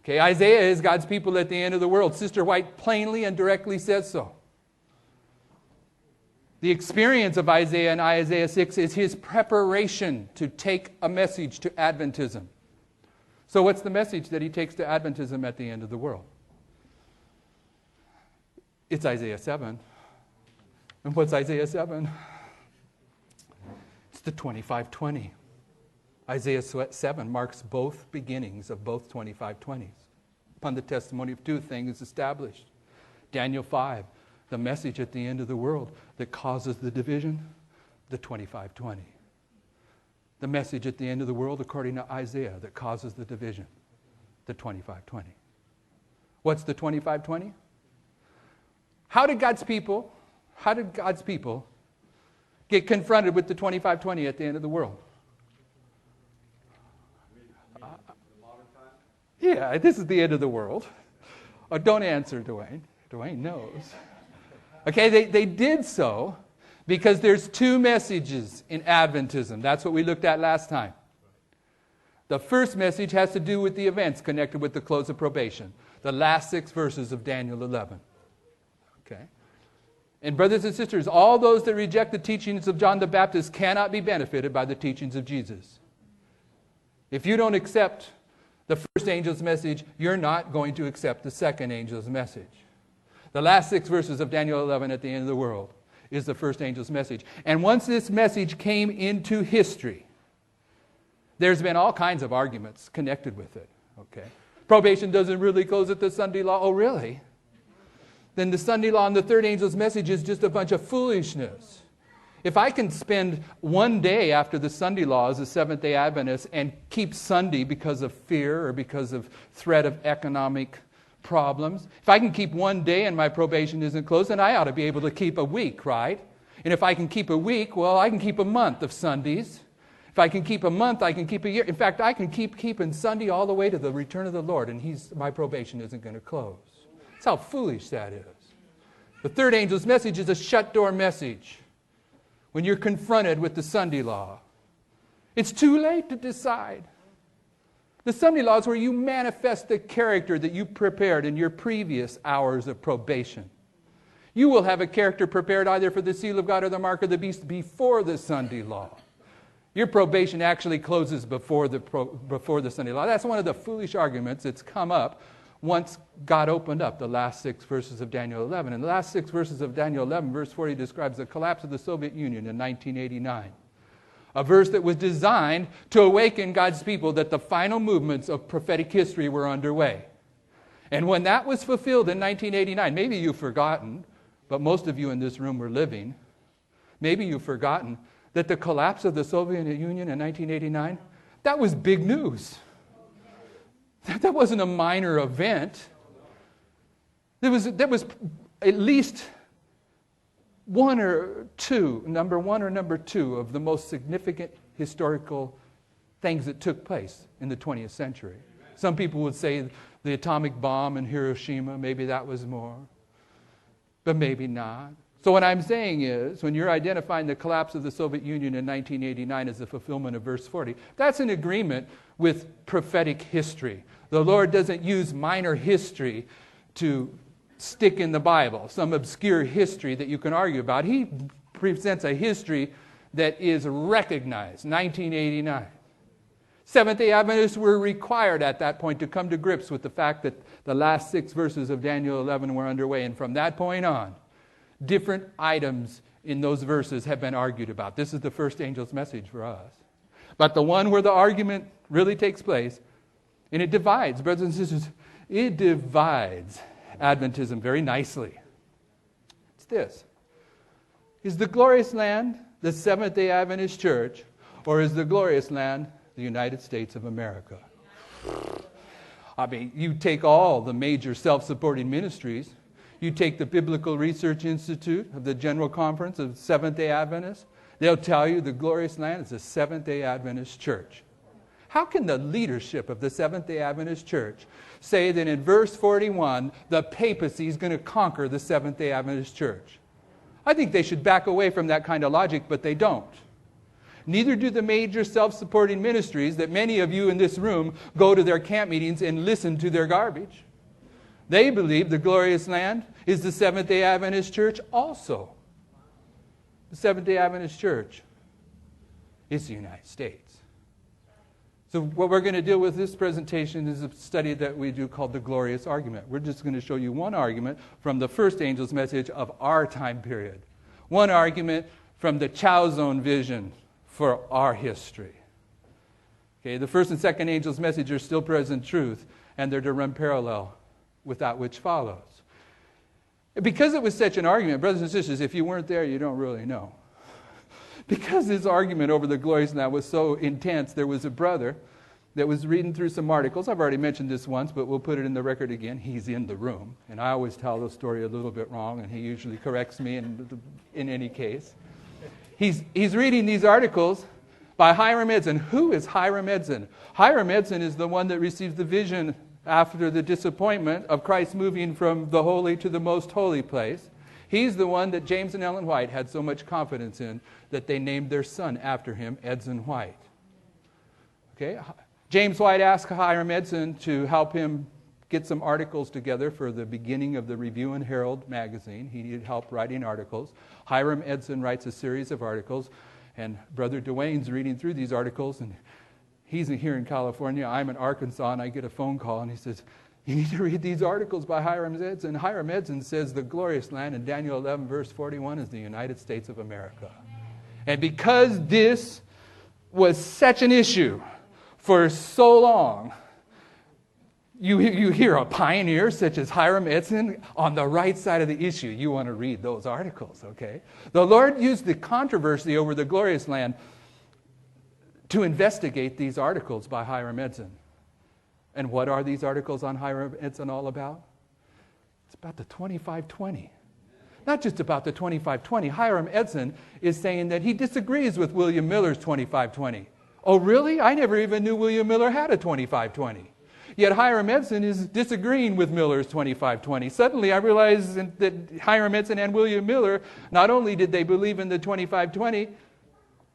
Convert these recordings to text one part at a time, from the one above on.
Okay, Isaiah is God's people at the end of the world. Sister White plainly and directly says so. The experience of Isaiah in Isaiah 6 is his preparation to take a message to Adventism. So what's the message that he takes to Adventism at the end of the world? It's Isaiah 7. And what's Isaiah 7? It's the 25:20. Isaiah 7 marks both beginnings of both 25:20s. Upon the testimony of two things established. Daniel 5, the message at the end of the world that causes the division, the 25:20. The message at the end of the world, according to Isaiah, that causes the division, the 25:20. What's the 25:20? How did God's people get confronted with the 25:20 at the end of the world? Yeah, this is the end of the world. Oh, don't answer, Dwayne. Dwayne knows. Okay, they did so because there's two messages in Adventism. That's what we looked at last time. The first message has to do with the events connected with the close of probation. The last 6 verses of Daniel 11. Okay? And brothers and sisters, all those that reject the teachings of John the Baptist cannot be benefited by the teachings of Jesus. If you don't accept the first angel's message, you're not going to accept the second angel's message. The last 6 verses of Daniel 11 at the end of the world is the first angel's message. And once this message came into history, there's been all kinds of arguments connected with it. Okay, probation doesn't really close at the Sunday law. Oh, really? Then the Sunday law and the third angel's message is just a bunch of foolishness. If I can spend one day after the Sunday law as a Seventh-day Adventist and keep Sunday because of fear or because of threat of economic problems, if I can keep one day and my probation isn't closed, then I ought to be able to keep a week, right? And if I can keep a week, well, I can keep a month of Sundays. If I can keep a month, I can keep a year. In fact, I can keep keeping Sunday all the way to the return of the Lord, and my probation isn't going to close. That's how foolish that is. The third angel's message is a shut-door message. When you're confronted with the Sunday law, it's too late to decide. The Sunday law is where you manifest the character that you prepared in your previous hours of probation. You will have a character prepared either for the seal of God or the mark of the beast before the Sunday law. Your probation actually closes before the Sunday law. That's one of the foolish arguments that's come up once God opened up the last 6 verses of Daniel 11. In the last 6 verses of Daniel 11, verse 40 describes the collapse of the Soviet Union in 1989. A verse that was designed to awaken God's people that the final movements of prophetic history were underway. And when that was fulfilled in 1989, maybe you've forgotten, but most of you in this room were living, maybe you've forgotten that the collapse of the Soviet Union in 1989, that was big news. That wasn't a minor event. There was at least number one or number two of the most significant historical things that took place in the 20th century. Some people would say the atomic bomb in Hiroshima, maybe that was more, but maybe not. So what I'm saying is, when you're identifying the collapse of the Soviet Union in 1989 as the fulfillment of verse 40, that's in agreement with prophetic history. The Lord doesn't use minor history to stick in the Bible, some obscure history that you can argue about. He presents a history that is recognized, 1989. Seventh-day Adventists were required at that point to come to grips with the fact that the last 6 verses of Daniel 11 were underway, and from that point on, different items in those verses have been argued about. This is the first angel's message for us. But the one where the argument really takes place, and it divides, brothers and sisters, it divides Adventism very nicely. It's this. Is the glorious land the Seventh-day Adventist Church, or is the glorious land the United States of America? I mean, you take all the major self-supporting ministries, you take the Biblical Research Institute of the General Conference of Seventh-day Adventists, they'll tell you the glorious land is the Seventh-day Adventist Church. How can the leadership of the Seventh-day Adventist Church say that in verse 41, the papacy is going to conquer the Seventh-day Adventist Church? I think they should back away from that kind of logic, but they don't. Neither do the major self-supporting ministries that many of you in this room go to their camp meetings and listen to their garbage. They believe the glorious land is the Seventh-day Adventist Church also. The Seventh-day Adventist Church is the United States. So what we're going to deal with this presentation is a study that we do called the glorious argument. We're just going to show you one argument from the first angel's message of our time period. One argument from the Chow Zone vision for our history. Okay, the first and second angel's message are still present truth, and they're to run parallel with that which follows. Because it was such an argument, brothers and sisters, if you weren't there, you don't really know. Because this argument over the glorious land was so intense, there was a brother that was reading through some articles. I've already mentioned this once, but we'll put it in the record again. He's in the room, and I always tell the story a little bit wrong, and he usually corrects me in any case. He's reading these articles by Hiram Edson. Who is Hiram Edson? Hiram Edson is the one that received the vision after the disappointment of Christ moving from the holy to the most holy place. He's the one that James and Ellen White had so much confidence in that they named their son after him, Edson White. Okay, James White asked Hiram Edson to help him get some articles together for the beginning of the Review and Herald magazine. He needed help writing articles. Hiram Edson writes a series of articles, and Brother Dwayne's reading through these articles, and he's here in California. I'm in Arkansas, and I get a phone call, and he says, "You need to read these articles by Hiram Edson." Hiram Edson says the glorious land in Daniel 11, verse 41 is the United States of America. And because this was such an issue for so long, you hear a pioneer such as Hiram Edson on the right side of the issue. You want to read those articles, okay? The Lord used the controversy over the glorious land to investigate these articles by Hiram Edson. And what are these articles on Hiram Edson all about? It's about the 2520. Not just about the 2520. Hiram Edson is saying that he disagrees with William Miller's 2520. Oh, really? I never even knew William Miller had a 2520. Yet Hiram Edson is disagreeing with Miller's 2520. Suddenly I realize that Hiram Edson and William Miller, not only did they believe in the 2520,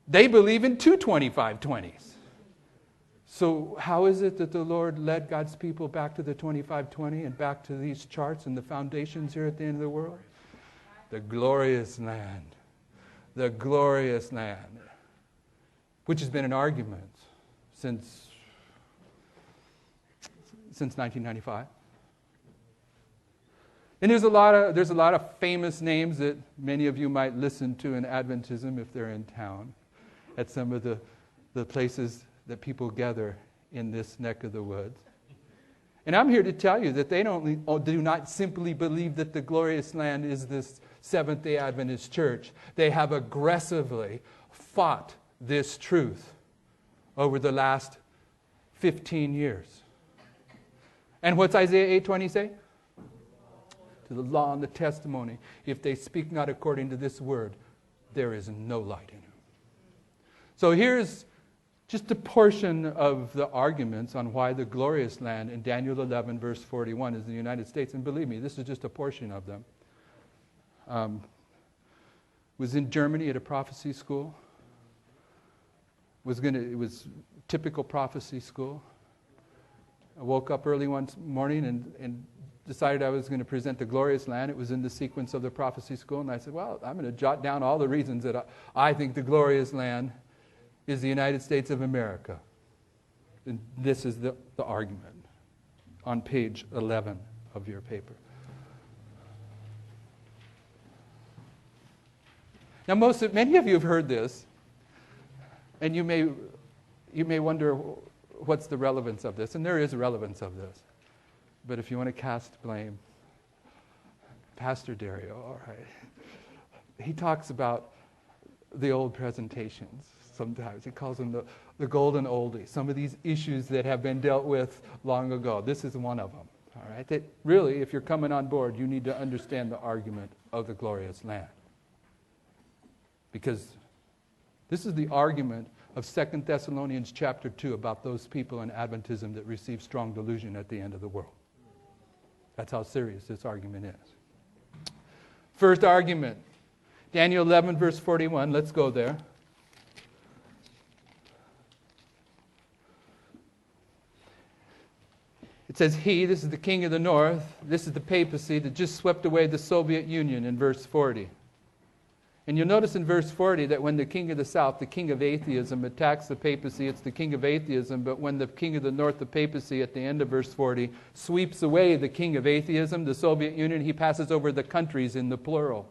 they believe in two 2520s. So how is it that the Lord led God's people back to the 2520 and back to these charts and the foundations here at the end of the world? The glorious land. The glorious land. Which has been an argument since 1995. And there's a lot of famous names that many of you might listen to in Adventism if they're in town at some of the places that people gather in this neck of the woods. And I'm here to tell you that they do not simply believe that the glorious land is this Seventh-day Adventist church. They have aggressively fought this truth over the last 15 years. And what's Isaiah 8:20 say? To the law and the testimony, if they speak not according to this word, there is no light in them. So here's just a portion of the arguments on why the glorious land in Daniel 11, verse 41 is the United States. And believe me, this is just a portion of them. Was in Germany at a prophecy school. It was typical prophecy school. I woke up early one morning and decided I was going to present the glorious land. It was in the sequence of the prophecy school. And I said, well, I'm going to jot down all the reasons that I think the glorious land is the United States of America. And this is the argument on page 11 of your paper. Now, many of you have heard this, and you may wonder what's the relevance of this, and there is relevance of this. But if you want to cast blame, Pastor Dario, all right. He talks about the old presentations. Sometimes he calls them the golden oldies, some of these issues that have been dealt with long ago. This is one of them. All right, that really, if you're coming on board, you need to understand the argument of the glorious land. Because this is the argument of 2 Thessalonians chapter 2 about those people in Adventism that receive strong delusion at the end of the world. That's how serious this argument is. First argument, Daniel 11, verse 41. Let's go there. says he, this is the king of the north, this is the papacy that just swept away the Soviet Union in verse 40. And you'll notice in verse 40 that when the king of the south, the king of atheism, attacks the papacy, it's the king of atheism. But when the king of the north, the papacy, at the end of verse 40, sweeps away the king of atheism, the Soviet Union, he passes over the countries in the plural.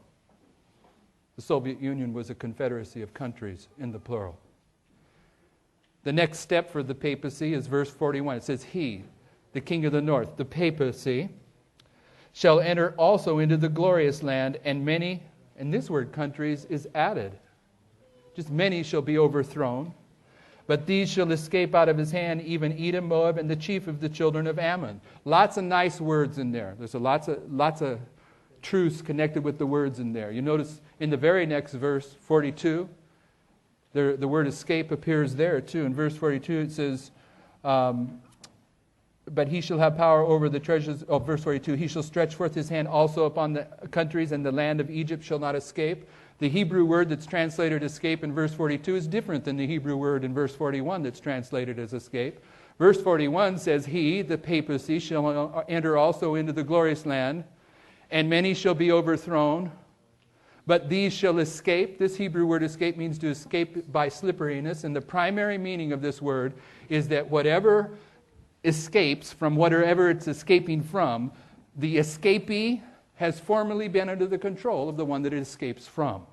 The Soviet Union was a confederacy of countries in the plural. The next step for the papacy is verse 41. It says, he, the king of the north, the papacy, shall enter also into the glorious land, and many, and this word countries is added. Just many shall be overthrown. But these shall escape out of his hand, even Edom, Moab, and the chief of the children of Ammon. Lots of nice words in there. There's lots of truths connected with the words in there. You notice in the very next verse, 42, the word escape appears there too. In verse 42 it says, but he shall have power over the treasures of verse 42. He shall stretch forth his hand also upon the countries, and the land of Egypt shall not escape. The Hebrew word that's translated escape in verse 42 is different than the Hebrew word in verse 41 that's translated as escape. Verse 41 says, he, the papacy, shall enter also into the glorious land, and many shall be overthrown. But these shall escape. This Hebrew word escape means to escape by slipperiness. And the primary meaning of this word is that whatever escapes from whatever it's escaping from, the escapee has formerly been under the control of the one that it escapes from.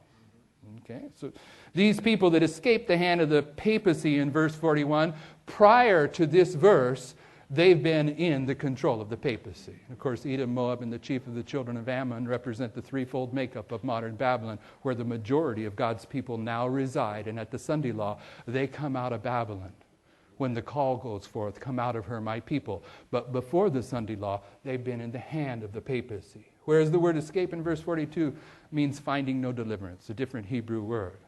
Okay, so these people that escaped the hand of the papacy in verse 41, prior to this verse, they've been in the control of the papacy. Of course, Edom, Moab, and the chief of the children of Ammon represent the threefold makeup of modern Babylon, where the majority of God's people now reside. And at the Sunday law, they come out of Babylon. When the call goes forth, come out of her, my people. But before the Sunday law, they've been in the hand of the papacy. Whereas the word escape in verse 42 means finding no deliverance, a different Hebrew word.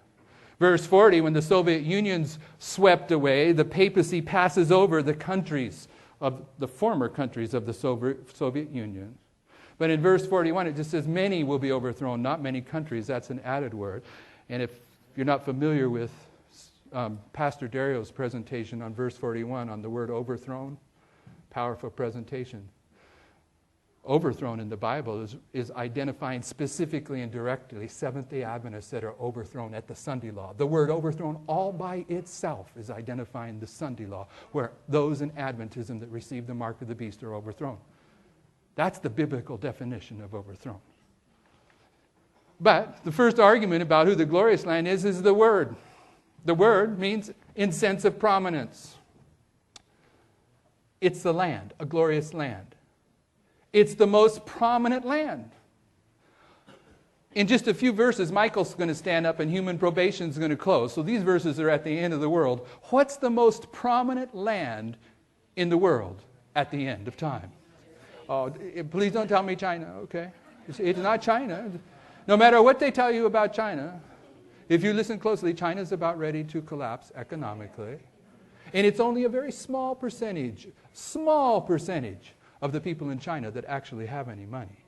Verse 40, when the Soviet Union's swept away, the papacy passes over the countries of the former countries of the Soviet Union. But in verse 41, it just says many will be overthrown, not many countries. That's an added word. And if you're not familiar with Pastor Dario's presentation on verse 41 on the word overthrown, powerful presentation. Overthrown in the Bible is identifying specifically and directly Seventh-day Adventists that are overthrown at the Sunday law. The word overthrown all by itself is identifying the Sunday law, where those in Adventism that receive the mark of the beast are overthrown. That's the biblical definition of overthrown. But the first argument about who the glorious land is the word. The word means in sense of prominence. It's the land, a glorious land. It's the most prominent land. In just a few verses, Michael's going to stand up and human probation is going to close. So these verses are at the end of the world. What's the most prominent land in the world at the end of time? Oh, please don't tell me China, okay? It's not China. No matter what they tell you about China, if you listen closely, China's about ready to collapse economically. And it's only a very small percentage of the people in China that actually have any money.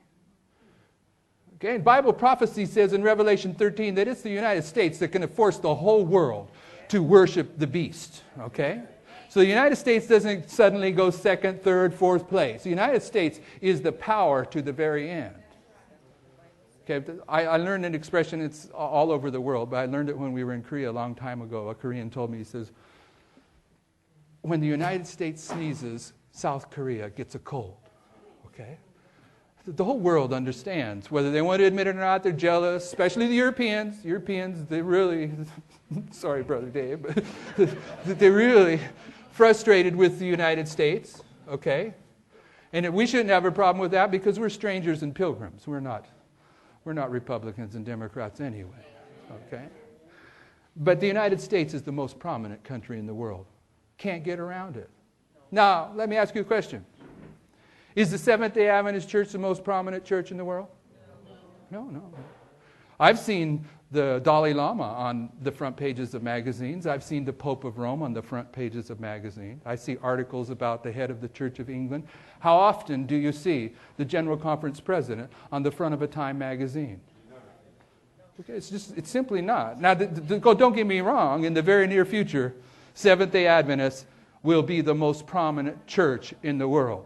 Okay, and Bible prophecy says in Revelation 13 that it's the United States that can force the whole world to worship the beast. Okay? So the United States doesn't suddenly go second, third, fourth place. The United States is the power to the very end. Okay, I learned an expression, it's all over the world, but I learned it when we were in Korea a long time ago. A Korean told me, he says, when the United States sneezes, South Korea gets a cold. Okay? The whole world understands. Whether they want to admit it or not, they're jealous, especially the Europeans. Europeans, they really, sorry, Brother Dave, but they're really frustrated with the United States. Okay? And we shouldn't have a problem with that because we're strangers and pilgrims. We're not Republicans and Democrats anyway. Okay? But the United States is the most prominent country in the world. Can't get around it. Now, let me ask you a question. Is the Seventh-day Adventist Church the most prominent church in the world? No. I've seen the Dalai Lama on the front pages of magazines. I've seen the Pope of Rome on the front pages of magazines. I see articles about the head of the Church of England. How often do you see the General Conference President on the front of a Time magazine? Okay, it's simply not. Now, don't get me wrong. In the very near future, Seventh-day Adventists will be the most prominent church in the world.